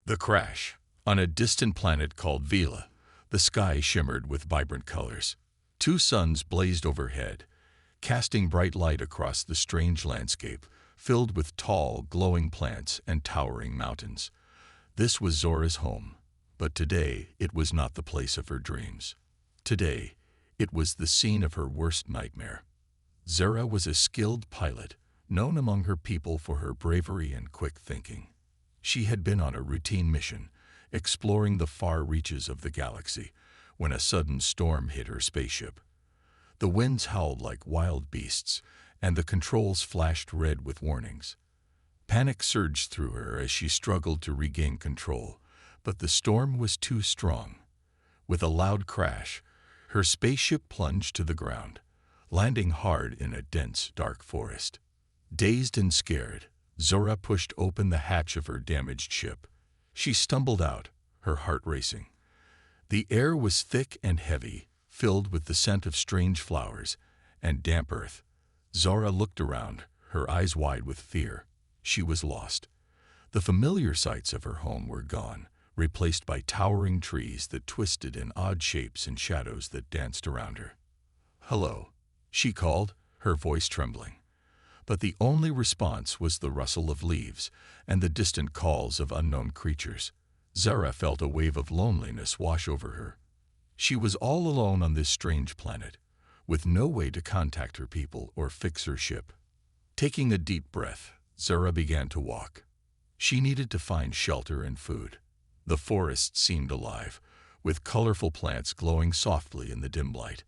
The crash. On a distant planet called Vela, the sky shimmered with vibrant colors. Two suns blazed overhead, casting bright light across the strange landscape, filled with tall, glowing plants and towering mountains. This was Zora's home, but today it was not the place of her dreams. Today, it was the scene of her worst nightmare. Zora was a skilled pilot, known among her people for her bravery and quick thinking. She had been on a routine mission, exploring the far reaches of the galaxy, when a sudden storm hit her spaceship. The winds howled like wild beasts, and the controls flashed red with warnings. Panic surged through her as she struggled to regain control, but the storm was too strong. With a loud crash, her spaceship plunged to the ground, landing hard in a dense, dark forest. Dazed and scared, Zora pushed open the hatch of her damaged ship. She stumbled out, her heart racing. The air was thick and heavy, filled with the scent of strange flowers and damp earth. Zora looked around, her eyes wide with fear. She was lost. The familiar sights of her home were gone, replaced by towering trees that twisted in odd shapes and shadows that danced around her. "Hello," she called, her voice trembling. But the only response was the rustle of leaves and the distant calls of unknown creatures. Zora felt a wave of loneliness wash over her. She was all alone on this strange planet, with no way to contact her people or fix her ship. Taking a deep breath, Zora began to walk. She needed to find shelter and food. The forest seemed alive, with colorful plants glowing softly in the dim light.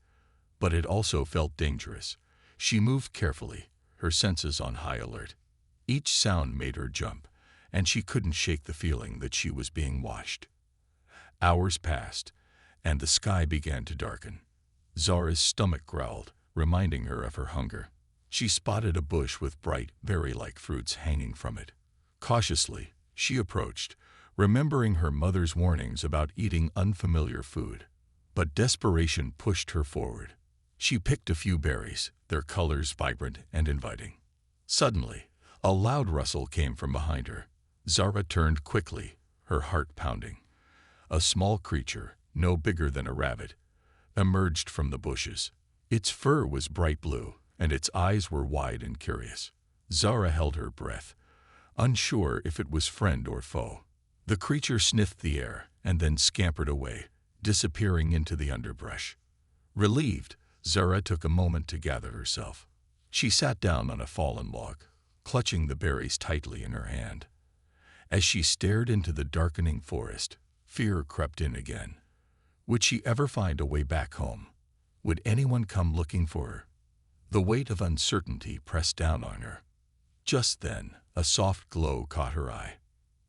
But it also felt dangerous. She moved carefully, her senses on high alert. Each sound made her jump, and she couldn't shake the feeling that she was being watched. Hours passed, and the sky began to darken. Zora's stomach growled, reminding her of her hunger. She spotted a bush with bright, berry-like fruits hanging from it. Cautiously, she approached, remembering her mother's warnings about eating unfamiliar food. But desperation pushed her forward. She picked a few berries, their colors vibrant and inviting. Suddenly, a loud rustle came from behind her. Zora turned quickly, her heart pounding. A small creature, no bigger than a rabbit, emerged from the bushes. Its fur was bright blue, and its eyes were wide and curious. Zora held her breath, unsure if it was friend or foe. The creature sniffed the air and then scampered away, disappearing into the underbrush. Relieved, Zora took a moment to gather herself. She sat down on a fallen log, clutching the berries tightly in her hand. As she stared into the darkening forest, fear crept in again. Would she ever find a way back home? Would anyone come looking for her? The weight of uncertainty pressed down on her. Just then, a soft glow caught her eye.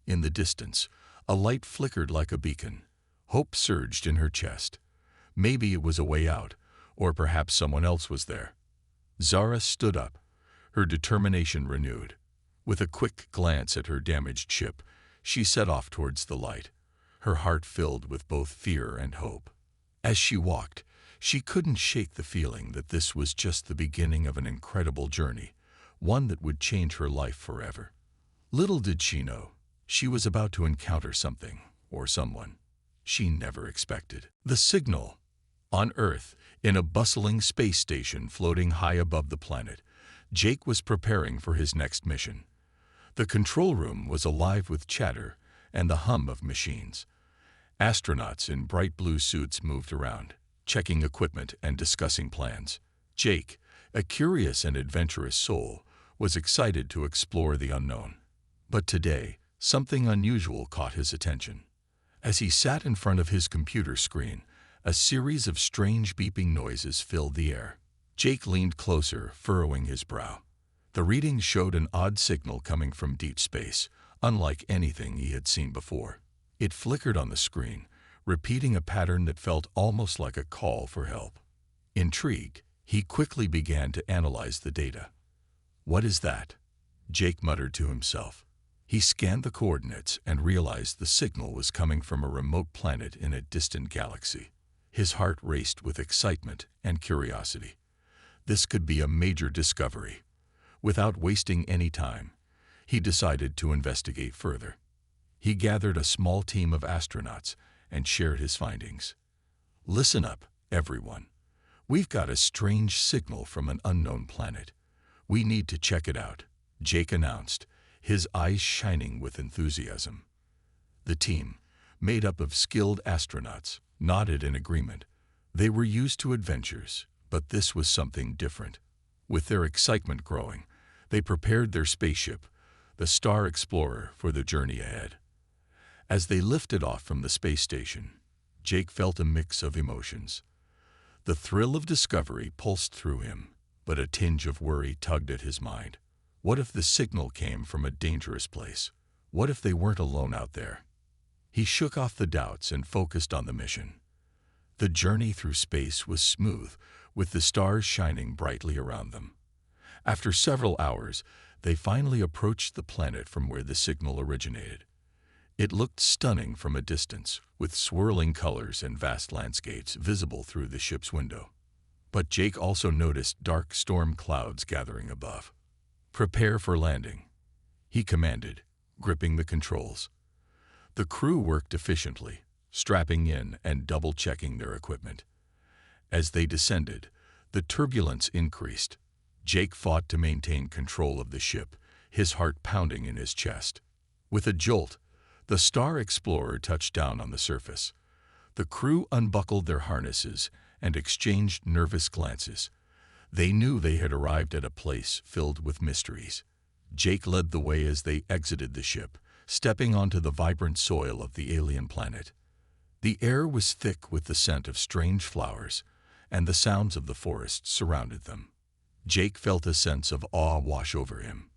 In the distance, a light flickered like a beacon. Hope surged in her chest. Maybe it was a way out, or perhaps someone else was there. Zora stood up, her determination renewed. With a quick glance at her damaged ship, she set off towards the light, her heart filled with both fear and hope. As she walked, she couldn't shake the feeling that this was just the beginning of an incredible journey, one that would change her life forever. Little did she know, she was about to encounter something, or someone, she never expected. The signal. On Earth, in a bustling space station floating high above the planet, Jake was preparing for his next mission. The control room was alive with chatter and the hum of machines. Astronauts in bright blue suits moved around, checking equipment and discussing plans. Jake, a curious and adventurous soul, was excited to explore the unknown. But today, something unusual caught his attention. As he sat in front of his computer screen, a series of strange beeping noises filled the air. Jake leaned closer, furrowing his brow. The readings showed an odd signal coming from deep space, unlike anything he had seen before. It flickered on the screen, repeating a pattern that felt almost like a call for help. Intrigued, he quickly began to analyze the data. "What is that?" Jake muttered to himself. He scanned the coordinates and realized the signal was coming from a remote planet in a distant galaxy. His heart raced with excitement and curiosity. This could be a major discovery. Without wasting any time, he decided to investigate further. He gathered a small team of astronauts and shared his findings. "Listen up, everyone. We've got a strange signal from an unknown planet. We need to check it out," Jake announced, his eyes shining with enthusiasm. The team, made up of skilled astronauts, nodded in agreement. They were used to adventures, but this was something different. With their excitement growing, they prepared their spaceship, the Star Explorer, for the journey ahead. As they lifted off from the space station, Jake felt a mix of emotions. The thrill of discovery pulsed through him, but a tinge of worry tugged at his mind. What if the signal came from a dangerous place? What if they weren't alone out there? He shook off the doubts and focused on the mission. The journey through space was smooth, with the stars shining brightly around them. After several hours, they finally approached the planet from where the signal originated. It looked stunning from a distance, with swirling colors and vast landscapes visible through the ship's window. But Jake also noticed dark storm clouds gathering above. "Prepare for landing," he commanded, gripping the controls. The crew worked efficiently, strapping in and double-checking their equipment. As they descended, the turbulence increased. Jake fought to maintain control of the ship, his heart pounding in his chest. With a jolt, the Star Explorer touched down on the surface. The crew unbuckled their harnesses and exchanged nervous glances. They knew they had arrived at a place filled with mysteries. Jake led the way as they exited the ship, stepping onto the vibrant soil of the alien planet. The air was thick with the scent of strange flowers, and the sounds of the forest surrounded them. Jake felt a sense of awe wash over him.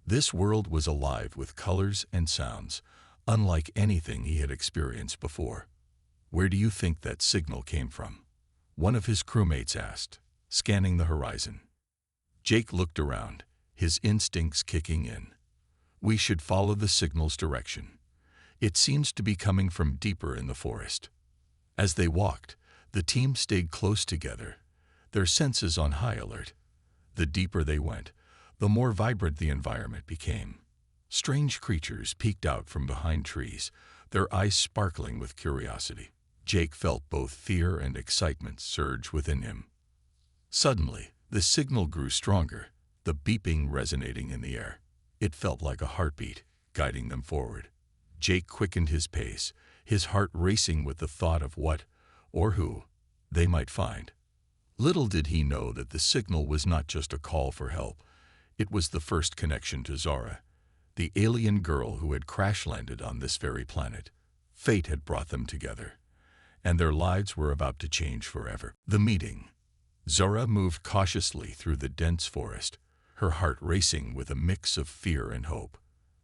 This world was alive with colors and sounds, unlike anything he had experienced before. "Where do you think that signal came from?" one of his crewmates asked, scanning the horizon. Jake looked around, his instincts kicking in. "We should follow the signal's direction. It seems to be coming from deeper in the forest." As they walked, the team stayed close together, their senses on high alert. The deeper they went, the more vibrant the environment became. Strange creatures peeked out from behind trees, their eyes sparkling with curiosity. Jake felt both fear and excitement surge within him. Suddenly, the signal grew stronger, the beeping resonating in the air. It felt like a heartbeat, guiding them forward. Jake quickened his pace, his heart racing with the thought of what, or who, they might find. Little did he know that the signal was not just a call for help. It was the first connection to Zara, the alien girl who had crash-landed on this very planet. Fate had brought them together, and their lives were about to change forever. The meeting. Zara moved cautiously through the dense forest, her heart racing with a mix of fear and hope.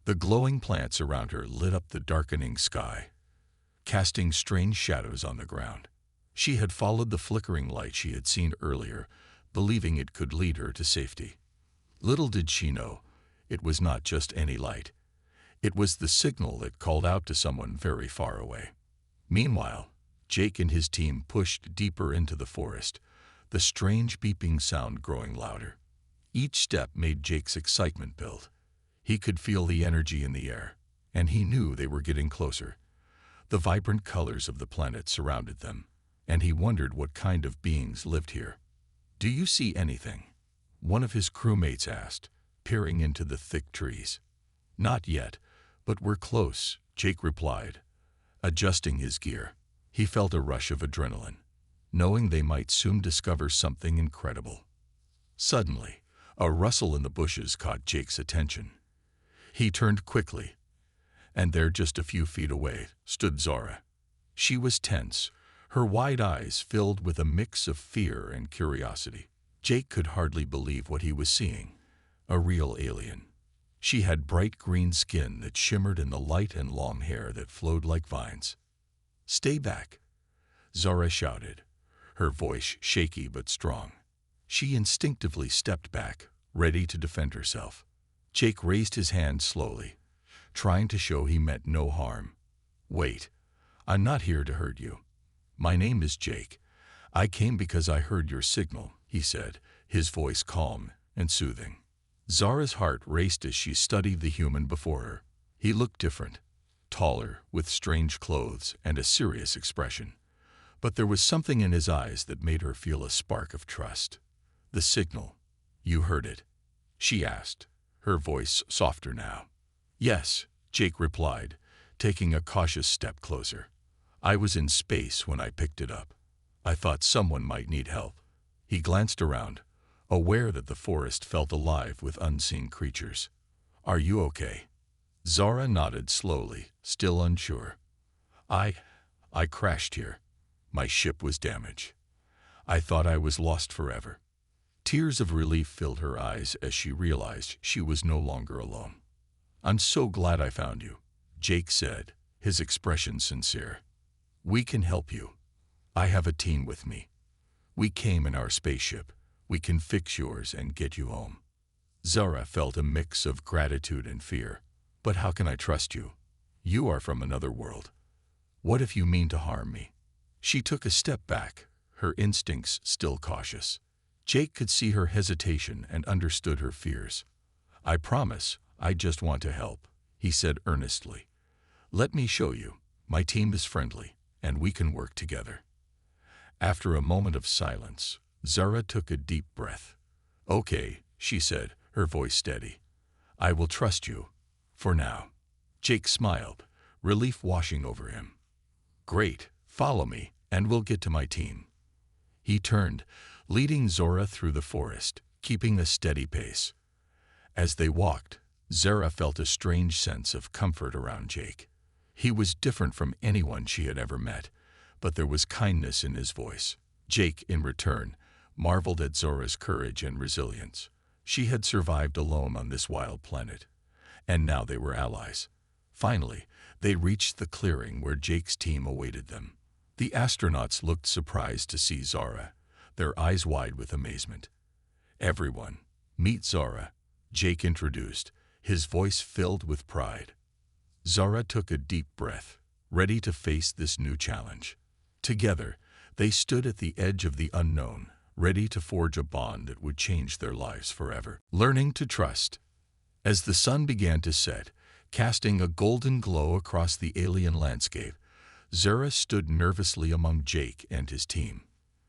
The glowing plants around her lit up the darkening sky, casting strange shadows on the ground. She had followed the flickering light she had seen earlier, believing it could lead her to safety. Little did she know, it was not just any light. It was the signal that called out to someone very far away. Meanwhile, Jake and his team pushed deeper into the forest, the strange beeping sound growing louder. Each step made Jake's excitement build. He could feel the energy in the air, and he knew they were getting closer. The vibrant colors of the planet surrounded them, and he wondered what kind of beings lived here. "Do you see anything?" one of his crewmates asked, peering into the thick trees. "Not yet, but we're close," Jake replied, adjusting his gear. He felt a rush of adrenaline, knowing they might soon discover something incredible. Suddenly, a rustle in the bushes caught Jake's attention. He turned quickly, and there, just a few feet away, stood Zara. She was tense, her wide eyes filled with a mix of fear and curiosity. Jake could hardly believe what he was seeing. A real alien. She had bright green skin that shimmered in the light and long hair that flowed like vines. "Stay back," Zara shouted, her voice shaky but strong. She instinctively stepped back, ready to defend herself. Jake raised his hand slowly, trying to show he meant no harm. "Wait, I'm not here to hurt you. My name is Jake. I came because I heard your signal," he said, his voice calm and soothing. Zara's heart raced as she studied the human before her. He looked different, taller, with strange clothes and a serious expression. But there was something in his eyes that made her feel a spark of trust. "The signal. You heard it?" she asked, her voice softer now. "Yes," Jake replied, taking a cautious step closer. "I was in space when I picked it up. I thought someone might need help." He glanced around, aware that the forest felt alive with unseen creatures. "Are you okay?" Zara nodded slowly, still unsure. I crashed here. My ship was damaged. I thought I was lost forever." Tears of relief filled her eyes as she realized she was no longer alone. "I'm so glad I found you," Jake said, his expression sincere. "We can help you. I have a team with me. We came in our spaceship. We can fix yours and get you home." Zara felt a mix of gratitude and fear. "But how can I trust you? You are from another world. What if you mean to harm me?" She took a step back, her instincts still cautious. Jake could see her hesitation and understood her fears. "I promise, I just want to help," he said earnestly. "Let me show you. My team is friendly, and we can work together." After a moment of silence, Zara took a deep breath. "Okay," she said, her voice steady. "I will trust you. For now." Jake smiled, relief washing over him. "Great, follow me, and we'll get to my team." He turned, leading Zora through the forest, keeping a steady pace. As they walked, Zara felt a strange sense of comfort around Jake. He was different from anyone she had ever met, but there was kindness in his voice. Jake, in return, marveled at Zora's courage and resilience. She had survived alone on this wild planet, and now they were allies. Finally, they reached the clearing where Jake's team awaited them. The astronauts looked surprised to see Zara, their eyes wide with amazement. "Everyone, meet Zara," Jake introduced, his voice filled with pride. Zara took a deep breath, ready to face this new challenge. Together, they stood at the edge of the unknown, ready to forge a bond that would change their lives forever. Learning to trust. As the sun began to set, casting a golden glow across the alien landscape, Zara stood nervously among Jake and his team.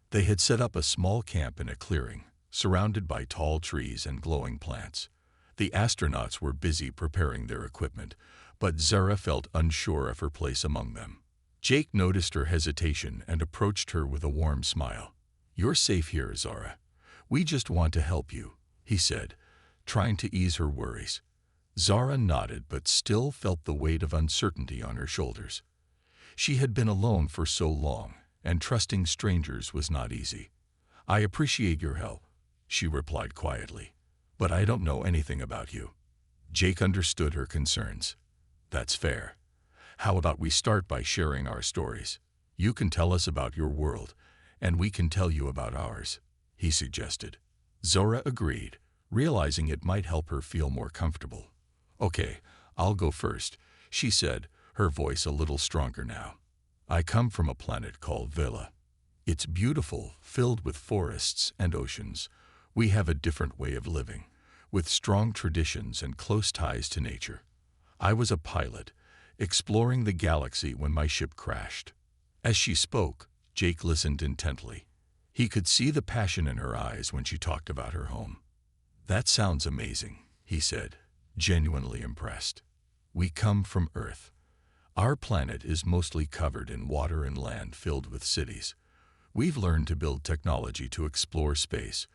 They had set up a small camp in a clearing, surrounded by tall trees and glowing plants. The astronauts were busy preparing their equipment, but Zara felt unsure of her place among them. Jake noticed her hesitation and approached her with a warm smile. "You're safe here, Zara. We just want to help you," he said, trying to ease her worries. Zara nodded but still felt the weight of uncertainty on her shoulders. She had been alone for so long, and trusting strangers was not easy. "I appreciate your help," she replied quietly, "but I don't know anything about you." Jake understood her concerns. "That's fair. How about we start by sharing our stories? You can tell us about your world, and we can tell you about ours," he suggested. Zora agreed, realizing it might help her feel more comfortable. "Okay, I'll go first," she said, her voice a little stronger now. "I come from a planet called Vela. It's beautiful, filled with forests and oceans. We have a different way of living, with strong traditions and close ties to nature. I was a pilot, exploring the galaxy when my ship crashed." As she spoke, Jake listened intently. He could see the passion in her eyes when she talked about her home. "That sounds amazing," he said, genuinely impressed. "We come from Earth. Our planet is mostly covered in water and land filled with cities. We've learned to build technology to explore space,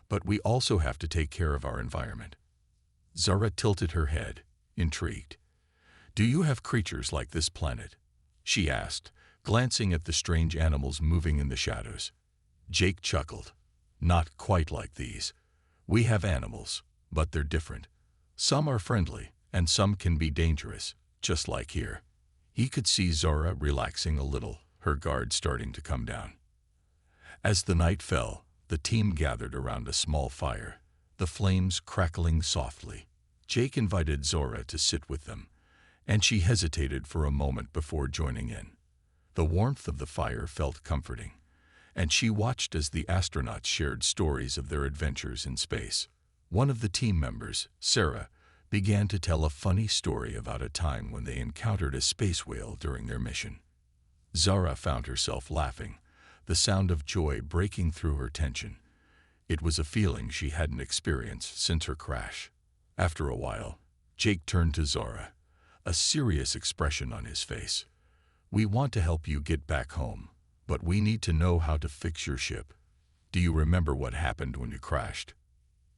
but we also have to take care of our environment." Zara tilted her head, intrigued. "Do you have creatures like this planet?" she asked, glancing at the strange animals moving in the shadows. Jake chuckled. "Not quite like these. We have animals, but they're different. Some are friendly, and some can be dangerous, just like here." He could see Zora relaxing a little, her guard starting to come down. As the night fell, the team gathered around a small fire, the flames crackling softly. Jake invited Zora to sit with them, and she hesitated for a moment before joining in. The warmth of the fire felt comforting, and she watched as the astronauts shared stories of their adventures in space. One of the team members, Sarah, began to tell a funny story about a time when they encountered a space whale during their mission. Zara found herself laughing, the sound of joy breaking through her tension. It was a feeling she hadn't experienced since her crash. After a while, Jake turned to Zara, a serious expression on his face. "We want to help you get back home, but we need to know how to fix your ship. Do you remember what happened when you crashed?"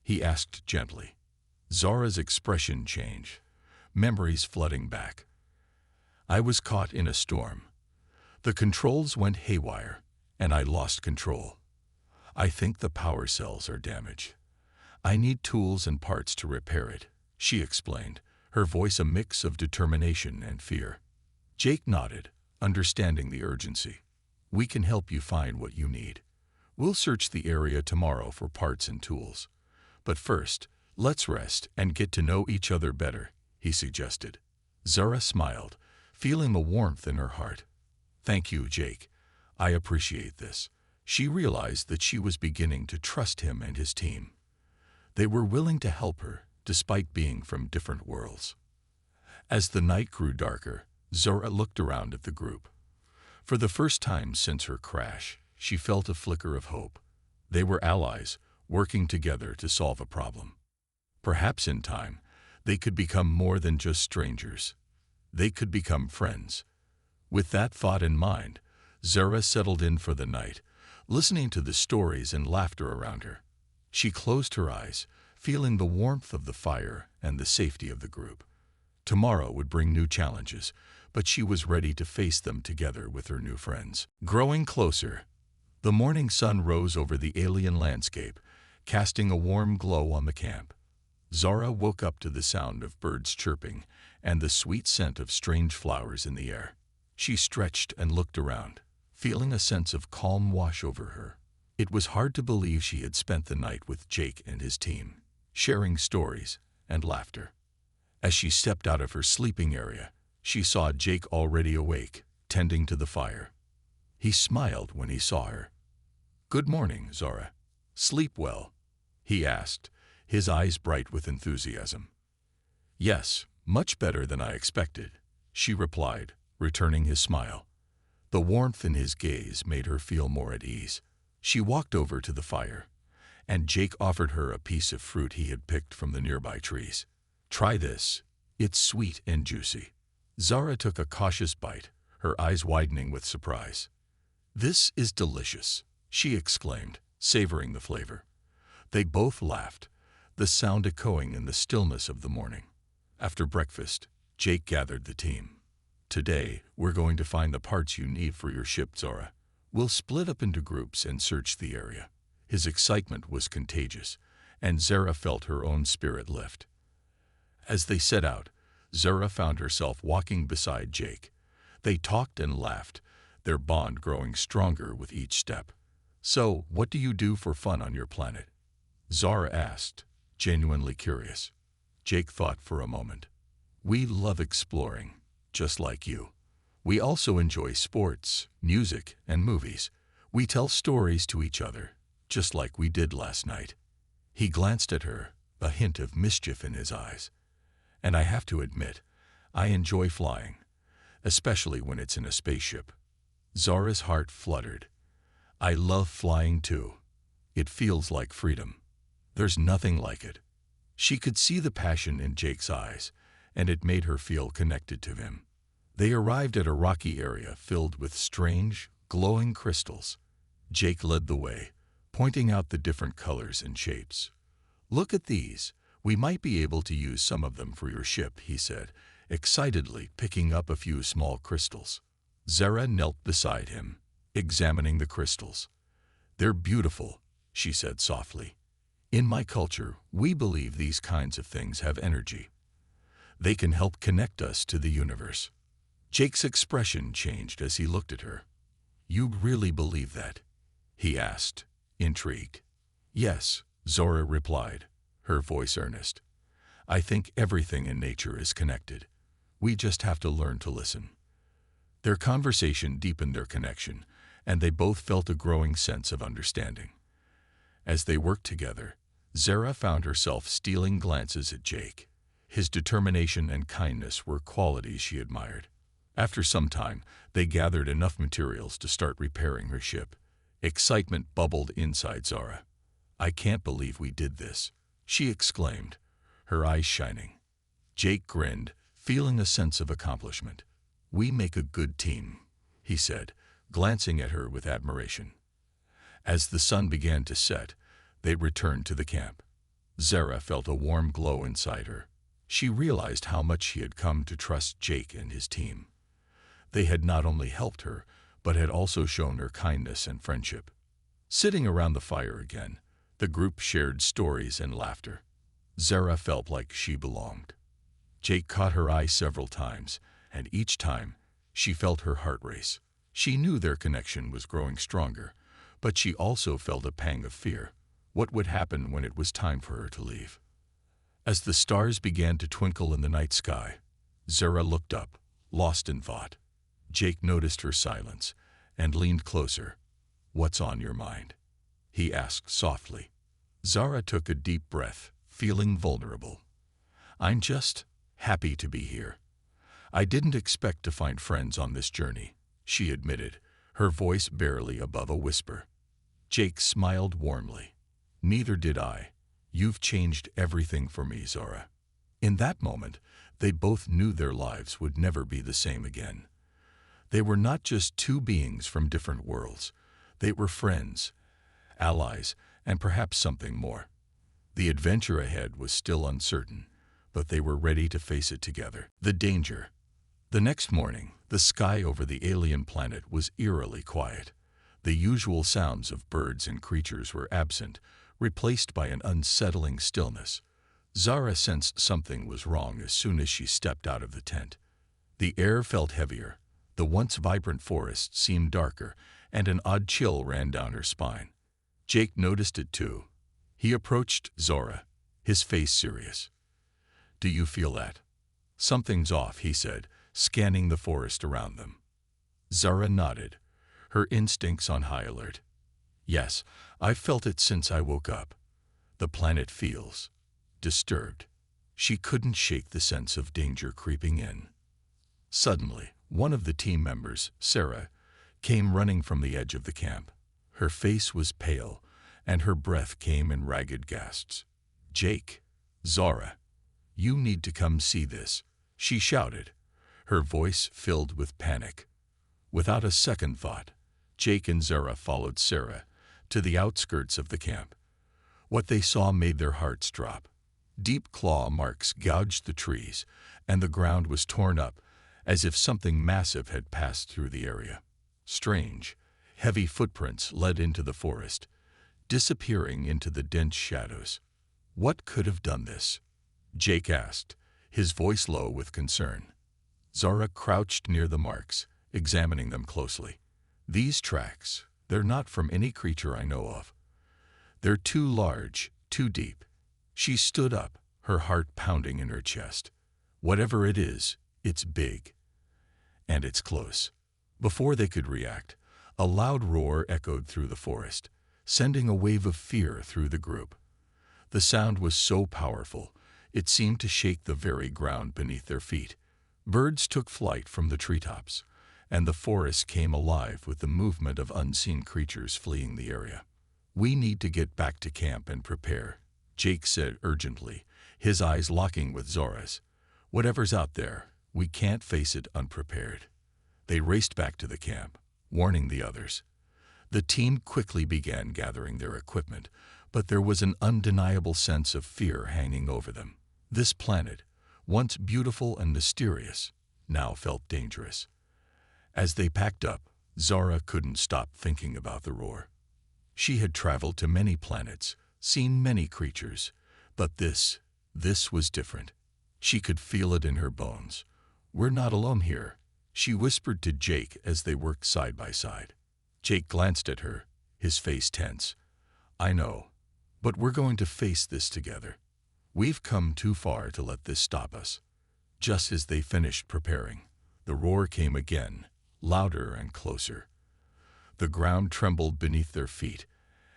he asked gently. Zara's expression changed, memories flooding back. "I was caught in a storm. The controls went haywire, and I lost control. I think the power cells are damaged. I need tools and parts to repair it," she explained, her voice a mix of determination and fear. Jake nodded, understanding the urgency. "We can help you find what you need. We'll search the area tomorrow for parts and tools. But first, let's rest and get to know each other better," he suggested. Zara smiled, feeling the warmth in her heart. "Thank you, Jake. I appreciate this." She realized that she was beginning to trust him and his team. They were willing to help her, despite being from different worlds. As the night grew darker, Zara looked around at the group. For the first time since her crash, she felt a flicker of hope. They were allies, working together to solve a problem. Perhaps in time, they could become more than just strangers. They could become friends. With that thought in mind, Zara settled in for the night, listening to the stories and laughter around her. She closed her eyes, feeling the warmth of the fire and the safety of the group. Tomorrow would bring new challenges, but she was ready to face them together with her new friends. Growing closer, the morning sun rose over the alien landscape, casting a warm glow on the camp. Zara woke up to the sound of birds chirping and the sweet scent of strange flowers in the air. She stretched and looked around, feeling a sense of calm wash over her. It was hard to believe she had spent the night with Jake and his team, sharing stories and laughter. As she stepped out of her sleeping area, she saw Jake already awake, tending to the fire. He smiled when he saw her. "Good morning, Zara. Sleep well?" he asked, his eyes bright with enthusiasm. "Yes, much better than I expected," she replied, returning his smile. The warmth in his gaze made her feel more at ease. She walked over to the fire, and Jake offered her a piece of fruit he had picked from the nearby trees. "Try this. It's sweet and juicy." Zara took a cautious bite, her eyes widening with surprise. "This is delicious," she exclaimed, savoring the flavor. They both laughed, the sound echoing in the stillness of the morning. After breakfast, Jake gathered the team. "Today, we're going to find the parts you need for your ship, Zara. We'll split up into groups and search the area." His excitement was contagious, and Zara felt her own spirit lift. As they set out, Zara found herself walking beside Jake. They talked and laughed, their bond growing stronger with each step. "So, what do you do for fun on your planet?" Zara asked, genuinely curious. Jake thought for a moment. "We love exploring, just like you. We also enjoy sports, music, and movies. We tell stories to each other, just like we did last night." He glanced at her, a hint of mischief in his eyes. "And I have to admit, I enjoy flying, especially when it's in a spaceship." Zara's heart fluttered. "I love flying too. It feels like freedom. There's nothing like it." She could see the passion in Jake's eyes, and it made her feel connected to him. They arrived at a rocky area filled with strange, glowing crystals. Jake led the way, pointing out the different colors and shapes. "Look at these. We might be able to use some of them for your ship," he said, excitedly picking up a few small crystals. Zara knelt beside him, examining the crystals. "They're beautiful," she said softly. "In my culture, we believe these kinds of things have energy. They can help connect us to the universe." Jake's expression changed as he looked at her. "You really believe that?" he asked, intrigued. "Yes," Zora replied, her voice earnest. "I think everything in nature is connected. We just have to learn to listen." Their conversation deepened their connection, and they both felt a growing sense of understanding. As they worked together, Zara found herself stealing glances at Jake. His determination and kindness were qualities she admired. After some time, they gathered enough materials to start repairing her ship. Excitement bubbled inside Zara. "I can't believe we did this," she exclaimed, her eyes shining. Jake grinned, feeling a sense of accomplishment. "We make a good team," he said, glancing at her with admiration. As the sun began to set, they returned to the camp. Zara felt a warm glow inside her. She realized how much she had come to trust Jake and his team. They had not only helped her, but had also shown her kindness and friendship. Sitting around the fire again, the group shared stories and laughter. Zara felt like she belonged. Jake caught her eye several times, and each time, she felt her heart race. She knew their connection was growing stronger, but she also felt a pang of fear. What would happen when it was time for her to leave? As the stars began to twinkle in the night sky, Zara looked up, lost in thought. Jake noticed her silence and leaned closer. "What's on your mind?" he asked softly. Zara took a deep breath, feeling vulnerable. "I'm just happy to be here. I didn't expect to find friends on this journey," she admitted, her voice barely above a whisper. Jake smiled warmly. "Neither did I. You've changed everything for me, Zara." In that moment, they both knew their lives would never be the same again. They were not just two beings from different worlds. They were friends, allies, and perhaps something more. The adventure ahead was still uncertain, but they were ready to face it together. The danger. The next morning, the sky over the alien planet was eerily quiet. The usual sounds of birds and creatures were absent, replaced by an unsettling stillness. Zara sensed something was wrong as soon as she stepped out of the tent. The air felt heavier. The once vibrant forest seemed darker, and an odd chill ran down her spine. Jake noticed it too. He approached Zara, his face serious. "Do you feel that?" "Something's off," he said, scanning the forest around them. Zara nodded, her instincts on high alert. "Yes, I've felt it since I woke up. The planet feels disturbed." She couldn't shake the sense of danger creeping in. Suddenly, one of the team members, Sarah, came running from the edge of the camp. Her face was pale, and her breath came in ragged gasps. "Jake, Zara, you need to come see this," she shouted, her voice filled with panic. Without a second thought, Jake and Zara followed Sarah to the outskirts of the camp. What they saw made their hearts drop. Deep claw marks gouged the trees, and the ground was torn up as if something massive had passed through the area. Strange, heavy footprints led into the forest, disappearing into the dense shadows. "What could have done this?" Jake asked, his voice low with concern. Zara crouched near the marks, examining them closely. "These tracks, they're not from any creature I know of. They're too large, too deep." She stood up, her heart pounding in her chest. "Whatever it is, it's big. And it's close." Before they could react, a loud roar echoed through the forest, sending a wave of fear through the group. The sound was so powerful, it seemed to shake the very ground beneath their feet. Birds took flight from the treetops, and the forest came alive with the movement of unseen creatures fleeing the area. "We need to get back to camp and prepare," Jake said urgently, his eyes locking with Zara's. "Whatever's out there, we can't face it unprepared." They raced back to the camp, warning the others. The team quickly began gathering their equipment, but there was an undeniable sense of fear hanging over them. This planet, once beautiful and mysterious, now felt dangerous. As they packed up, Zara couldn't stop thinking about the roar. She had traveled to many planets, seen many creatures, but this was different. She could feel it in her bones. "We're not alone here," she whispered to Jake as they worked side by side. Jake glanced at her, his face tense. "I know, but we're going to face this together. We've come too far to let this stop us." Just as they finished preparing, the roar came again, louder and closer. The ground trembled beneath their feet,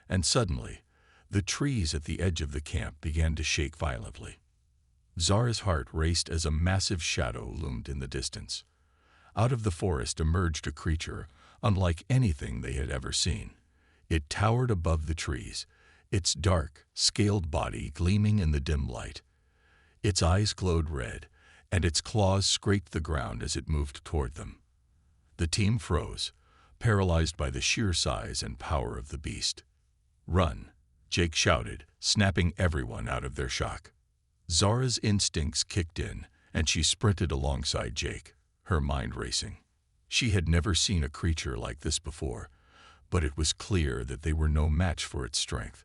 and suddenly, the trees at the edge of the camp began to shake violently. Zara's heart raced as a massive shadow loomed in the distance. Out of the forest emerged a creature unlike anything they had ever seen. It towered above the trees, its dark, scaled body gleaming in the dim light. Its eyes glowed red, and its claws scraped the ground as it moved toward them. The team froze, paralyzed by the sheer size and power of the beast. "Run!" Jake shouted, snapping everyone out of their shock. Zara's instincts kicked in, and she sprinted alongside Jake, her mind racing. She had never seen a creature like this before, but it was clear that they were no match for its strength.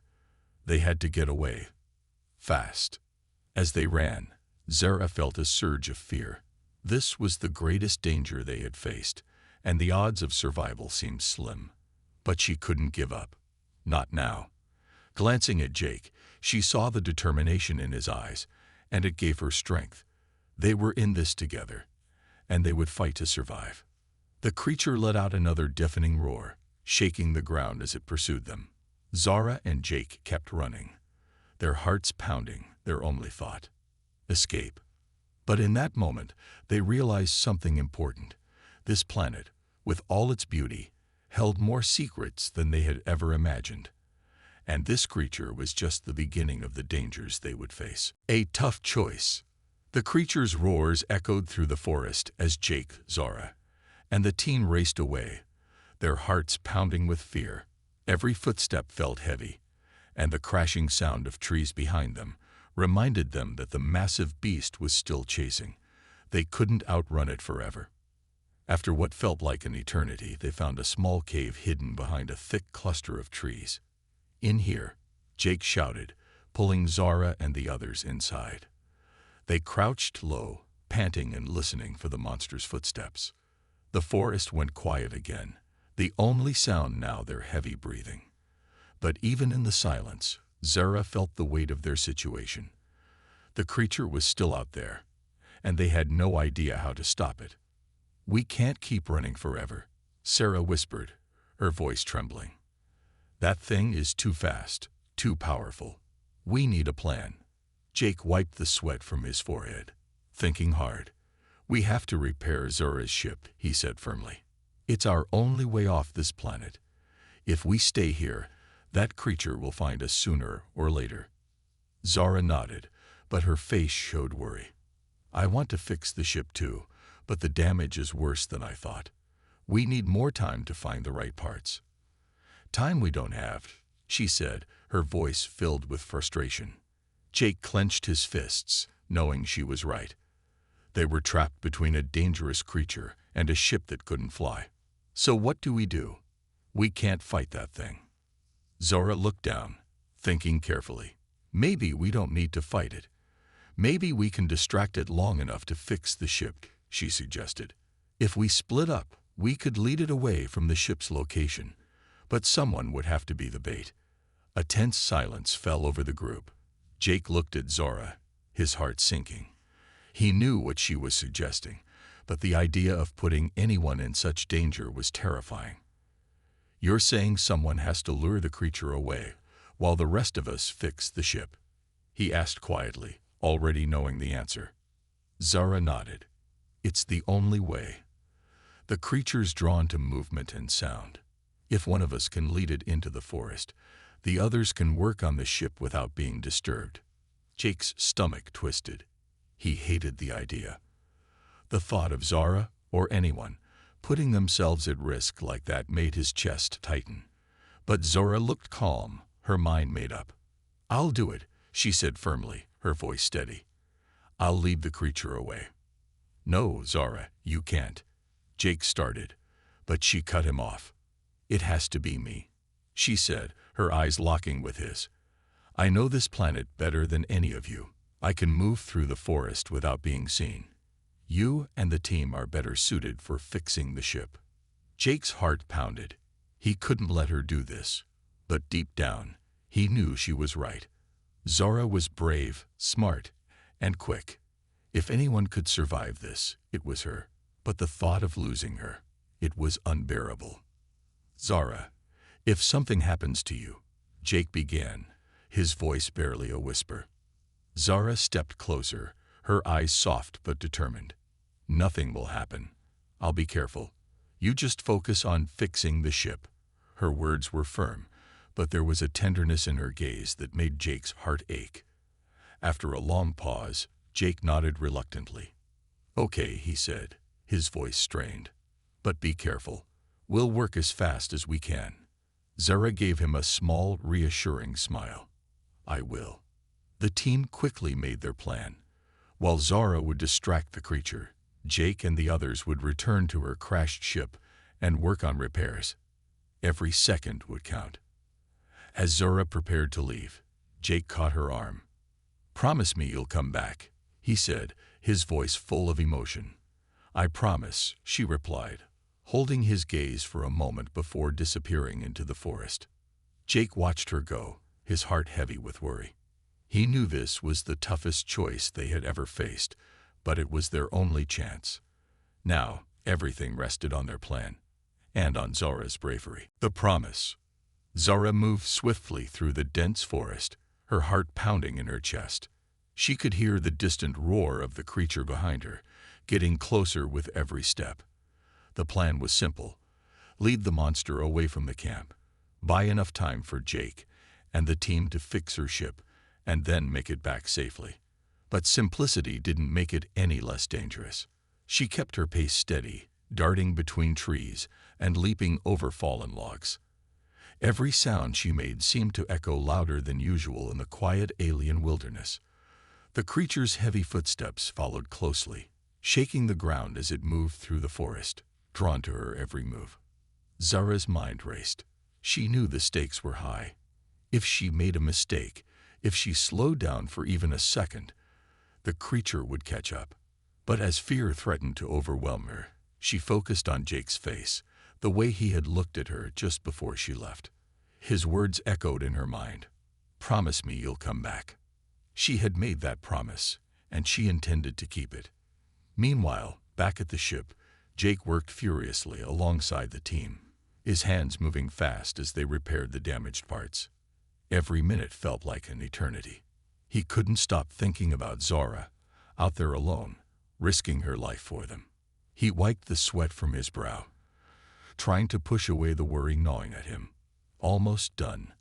They had to get away. Fast. As they ran, Zara felt a surge of fear. This was the greatest danger they had faced, and the odds of survival seemed slim. But she couldn't give up. Not now. Glancing at Jake, she saw the determination in his eyes, and it gave her strength. They were in this together, and they would fight to survive. The creature let out another deafening roar, shaking the ground as it pursued them. Zara and Jake kept running, their hearts pounding, their only thought: escape. But in that moment, they realized something important. This planet, with all its beauty, held more secrets than they had ever imagined. And this creature was just the beginning of the dangers they would face. A tough choice. The creature's roars echoed through the forest as Jake, Zara, and the team raced away, their hearts pounding with fear. Every footstep felt heavy, and the crashing sound of trees behind them reminded them that the massive beast was still chasing. They couldn't outrun it forever. After what felt like an eternity, they found a small cave hidden behind a thick cluster of trees. "In here," Jake shouted, pulling Zara and the others inside. They crouched low, panting and listening for the monster's footsteps. The forest went quiet again, the only sound now their heavy breathing. But even in the silence, Zara felt the weight of their situation. The creature was still out there, and they had no idea how to stop it. "We can't keep running forever," Sarah whispered, her voice trembling. "That thing is too fast, too powerful. We need a plan." Jake wiped the sweat from his forehead, thinking hard. "We have to repair Zara's ship," he said firmly. "It's our only way off this planet. If we stay here, that creature will find us sooner or later." Zara nodded, but her face showed worry. "I want to fix the ship too, but the damage is worse than I thought. We need more time to find the right parts." "Time we don't have," she said, her voice filled with frustration. Jake clenched his fists, knowing she was right. They were trapped between a dangerous creature and a ship that couldn't fly. "So what do we do? We can't fight that thing." Zara looked down, thinking carefully. "Maybe we don't need to fight it. Maybe we can distract it long enough to fix the ship," she suggested. "If we split up, we could lead it away from the ship's location, but someone would have to be the bait." A tense silence fell over the group. Jake looked at Zara, his heart sinking. He knew what she was suggesting, but the idea of putting anyone in such danger was terrifying. "You're saying someone has to lure the creature away, while the rest of us fix the ship?" he asked quietly, already knowing the answer. Zara nodded. "It's the only way. The creature's drawn to movement and sound. If one of us can lead it into the forest, the others can work on the ship without being disturbed." Jake's stomach twisted. He hated the idea. The thought of Zara, or anyone, putting themselves at risk like that made his chest tighten. But Zara looked calm, her mind made up. "I'll do it," she said firmly, her voice steady. "I'll lead the creature away." "No, Zara, you can't," Jake started, but she cut him off. "It has to be me," she said, her eyes locking with his. "I know this planet better than any of you. I can move through the forest without being seen. You and the team are better suited for fixing the ship." Jake's heart pounded. He couldn't let her do this, but deep down, he knew she was right. Zara was brave, smart, and quick. If anyone could survive this, it was her. But the thought of losing her, it was unbearable. "Zara, if something happens to you," Jake began, his voice barely a whisper. Zara stepped closer, her eyes soft but determined. "Nothing will happen. I'll be careful. You just focus on fixing the ship." Her words were firm, but there was a tenderness in her gaze that made Jake's heart ache. After a long pause, Jake nodded reluctantly. "Okay," he said, his voice strained. "But be careful. We'll work as fast as we can." Zara gave him a small, reassuring smile. "I will." The team quickly made their plan. While Zara would distract the creature, Jake and the others would return to her crashed ship and work on repairs. Every second would count. As Zara prepared to leave, Jake caught her arm. "Promise me you'll come back," he said, his voice full of emotion. "I promise," she replied, holding his gaze for a moment before disappearing into the forest. Jake watched her go, his heart heavy with worry. He knew this was the toughest choice they had ever faced, but it was their only chance. Now, everything rested on their plan, and on Zara's bravery. The promise. Zara moved swiftly through the dense forest, her heart pounding in her chest. She could hear the distant roar of the creature behind her, getting closer with every step. The plan was simple: lead the monster away from the camp, buy enough time for Jake and the team to fix her ship, and then make it back safely. But simplicity didn't make it any less dangerous. She kept her pace steady, darting between trees and leaping over fallen logs. Every sound she made seemed to echo louder than usual in the quiet alien wilderness. The creature's heavy footsteps followed closely, shaking the ground as it moved through the forest, drawn to her every move. Zara's mind raced. She knew the stakes were high. If she made a mistake, if she slowed down for even a second, the creature would catch up. But as fear threatened to overwhelm her, she focused on Jake's face, the way he had looked at her just before she left. His words echoed in her mind. "Promise me you'll come back." She had made that promise, and she intended to keep it. Meanwhile, back at the ship, Jake worked furiously alongside the team, his hands moving fast as they repaired the damaged parts. Every minute felt like an eternity. He couldn't stop thinking about Zara, out there alone, risking her life for them. He wiped the sweat from his brow, trying to push away the worry gnawing at him. "Almost done,"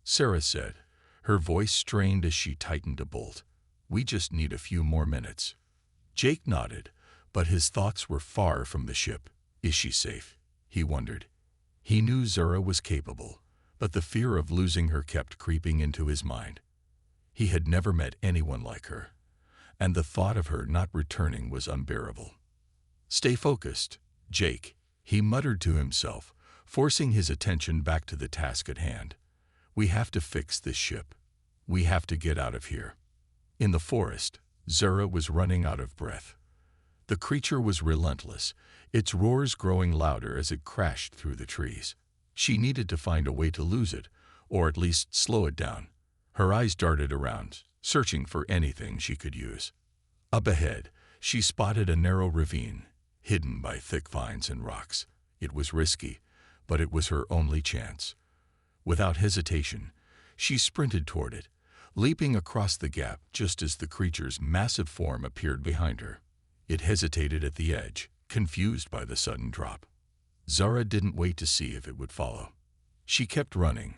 Sarah said, her voice strained as she tightened a bolt. "We just need a few more minutes." Jake nodded, but his thoughts were far from the ship. Is she safe? He wondered. He knew Zara was capable, but the fear of losing her kept creeping into his mind. He had never met anyone like her, and the thought of her not returning was unbearable. "Stay focused, Jake," he muttered to himself, forcing his attention back to the task at hand. "We have to fix this ship. We have to get out of here." In the forest, Zara was running out of breath. The creature was relentless, its roars growing louder as it crashed through the trees. She needed to find a way to lose it, or at least slow it down. Her eyes darted around, searching for anything she could use. Up ahead, she spotted a narrow ravine, hidden by thick vines and rocks. It was risky, but it was her only chance. Without hesitation, she sprinted toward it, leaping across the gap just as the creature's massive form appeared behind her. It hesitated at the edge, confused by the sudden drop. Zara didn't wait to see if it would follow. She kept running,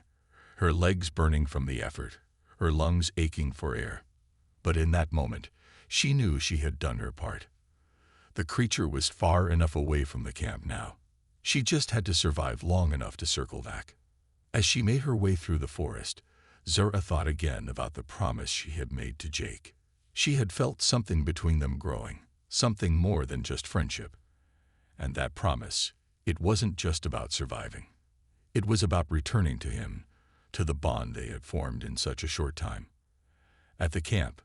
her legs burning from the effort, her lungs aching for air. But in that moment, she knew she had done her part. The creature was far enough away from the camp now. She just had to survive long enough to circle back. As she made her way through the forest, Zara thought again about the promise she had made to Jake. She had felt something between them growing, something more than just friendship. And that promise, it wasn't just about surviving. It was about returning to him, to the bond they had formed in such a short time. At the camp,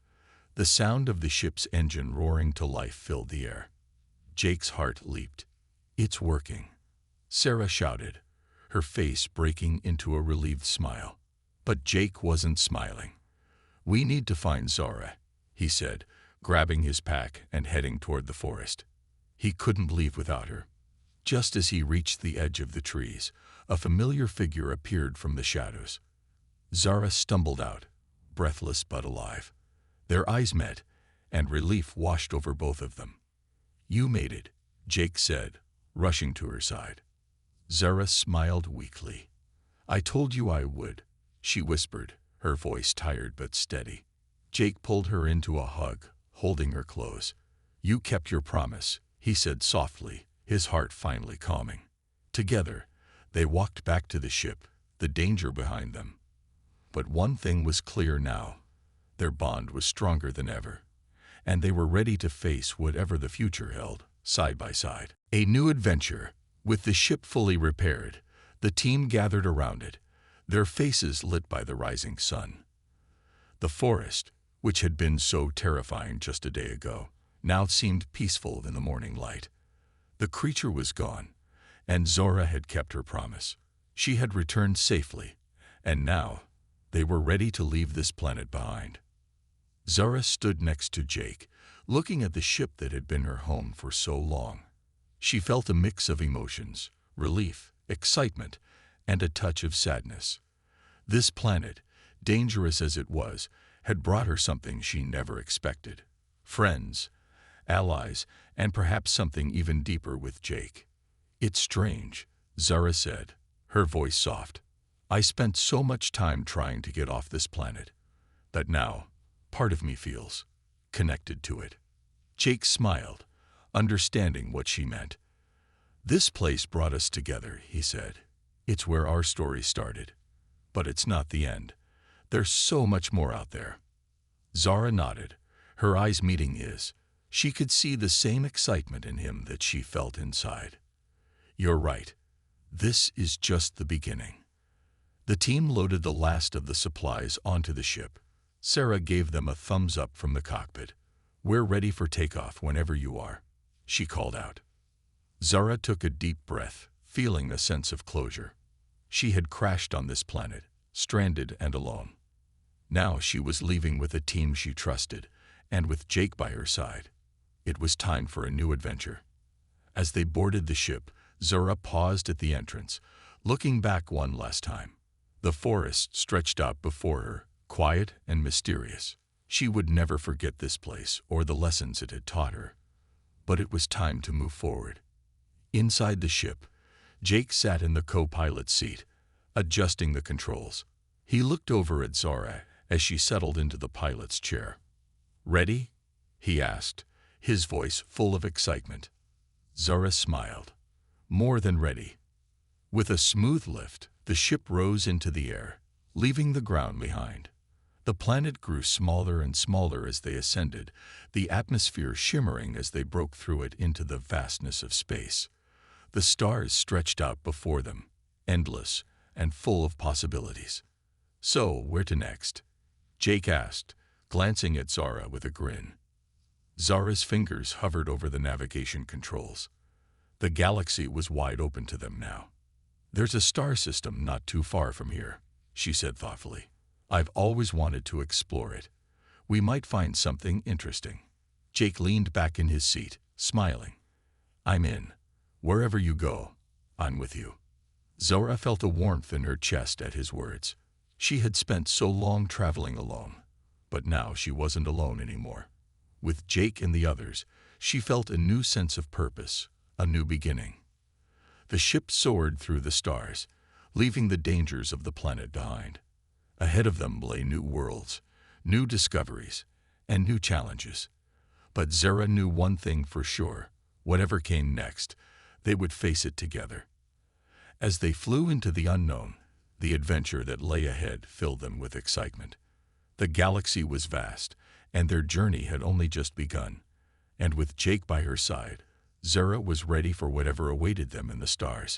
the sound of the ship's engine roaring to life filled the air. Jake's heart leaped. "It's working," Sarah shouted, her face breaking into a relieved smile. But Jake wasn't smiling. "We need to find Zara," he said, grabbing his pack and heading toward the forest. He couldn't leave without her. Just as he reached the edge of the trees, a familiar figure appeared from the shadows. Zara stumbled out, breathless but alive. Their eyes met, and relief washed over both of them. "You made it," Jake said, rushing to her side. Zara smiled weakly. "I told you I would," she whispered, her voice tired but steady. Jake pulled her into a hug, holding her close. "You kept your promise," he said softly, his heart finally calming. Together, they walked back to the ship, the danger behind them. But one thing was clear now. Their bond was stronger than ever, and they were ready to face whatever the future held, side by side. A new adventure. With the ship fully repaired, the team gathered around it, their faces lit by the rising sun. The forest, which had been so terrifying just a day ago, now seemed peaceful in the morning light. The creature was gone, and Zora had kept her promise. She had returned safely, and now they were ready to leave this planet behind. Zara stood next to Jake, looking at the ship that had been her home for so long. She felt a mix of emotions, relief, excitement, and a touch of sadness. This planet, dangerous as it was, had brought her something she never expected. Friends, allies, and perhaps something even deeper with Jake. "It's strange," Zara said, her voice soft. "I spent so much time trying to get off this planet that now part of me feels connected to it." Jake smiled, understanding what she meant. "This place brought us together," he said. "It's where our story started. But it's not the end. There's so much more out there." Zara nodded, her eyes meeting his. She could see the same excitement in him that she felt inside. "You're right. This is just the beginning." The team loaded the last of the supplies onto the ship. Sarah gave them a thumbs up from the cockpit. "We're ready for takeoff whenever you are," she called out. Zara took a deep breath, feeling a sense of closure. She had crashed on this planet, stranded and alone. Now she was leaving with a team she trusted, and with Jake by her side. It was time for a new adventure. As they boarded the ship, Zara paused at the entrance, looking back one last time. The forest stretched out before her, quiet and mysterious. She would never forget this place or the lessons it had taught her. But it was time to move forward. Inside the ship, Jake sat in the co-pilot's seat, adjusting the controls. He looked over at Zara as she settled into the pilot's chair. "Ready?" he asked, his voice full of excitement. Zara smiled. "More than ready." With a smooth lift, the ship rose into the air, leaving the ground behind. The planet grew smaller and smaller as they ascended, the atmosphere shimmering as they broke through it into the vastness of space. The stars stretched out before them, endless and full of possibilities. "So, where to next?" Jake asked, glancing at Zara with a grin. Zara's fingers hovered over the navigation controls. The galaxy was wide open to them now. "There's a star system not too far from here," she said thoughtfully. "I've always wanted to explore it. We might find something interesting." Jake leaned back in his seat, smiling. "I'm in. Wherever you go, I'm with you." Zora felt a warmth in her chest at his words. She had spent so long traveling alone, but now she wasn't alone anymore. With Jake and the others, she felt a new sense of purpose, a new beginning. The ship soared through the stars, leaving the dangers of the planet behind. Ahead of them lay new worlds, new discoveries, and new challenges. But Zara knew one thing for sure: whatever came next, they would face it together. As they flew into the unknown, the adventure that lay ahead filled them with excitement. The galaxy was vast, and their journey had only just begun. And with Jake by her side, Zara was ready for whatever awaited them in the stars.